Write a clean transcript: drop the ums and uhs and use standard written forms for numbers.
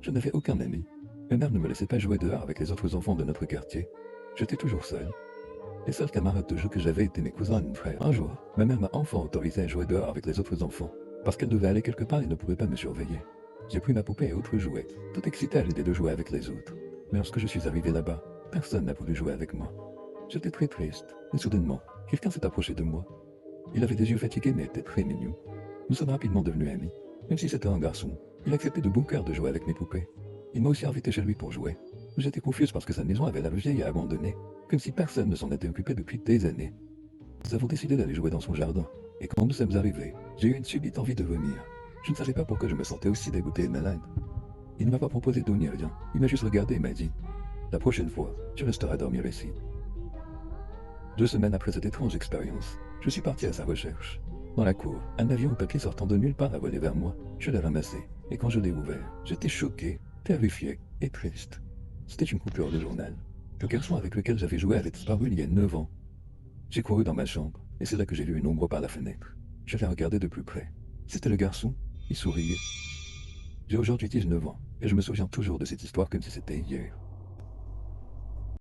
Je n'avais aucun ami. Ma mère ne me laissait pas jouer dehors avec les autres enfants de notre quartier. J'étais toujours seul. Les seuls camarades de jeu que j'avais étaient mes cousins et mon frère. Un jour, ma mère m'a enfin autorisé à jouer dehors avec les autres enfants, parce qu'elle devait aller quelque part et ne pouvait pas me surveiller. J'ai pris ma poupée et autres jouets, tout excité à l'idée de jouer avec les autres. Mais lorsque je suis arrivé là-bas, personne n'a voulu jouer avec moi. J'étais très triste, et soudainement, quelqu'un s'est approché de moi. Il avait des yeux fatigués mais était très mignon. Nous sommes rapidement devenus amis. Même si c'était un garçon, il acceptait de bon cœur de jouer avec mes poupées. Il m'a aussi invité chez lui pour jouer. J'étais confuse parce que sa maison avait l'air vieille et abandonnée, comme si personne ne s'en était occupé depuis des années. Nous avons décidé d'aller jouer dans son jardin, et quand nous sommes arrivés, j'ai eu une subite envie de vomir. Je ne savais pas pourquoi je me sentais aussi dégoûté et malade. Il ne m'a pas proposé d'eau ni rien, il m'a juste regardé et m'a dit « La prochaine fois, tu resteras dormir ici. » 2 semaines après cette étrange expérience, je suis parti à sa recherche. Dans la cour, un avion au papier sortant de nulle part a volé vers moi. Je l'ai ramassé, et quand je l'ai ouvert, j'étais choqué, terrifié et triste. C'était une coupure de journal. Le garçon avec lequel j'avais joué avait disparu il y a 9 ans. J'ai couru dans ma chambre, et c'est là que j'ai vu une ombre par la fenêtre. Je l'ai regardé de plus près. C'était le garçon, il souriait. J'ai aujourd'hui 19 ans, et je me souviens toujours de cette histoire comme si c'était hier.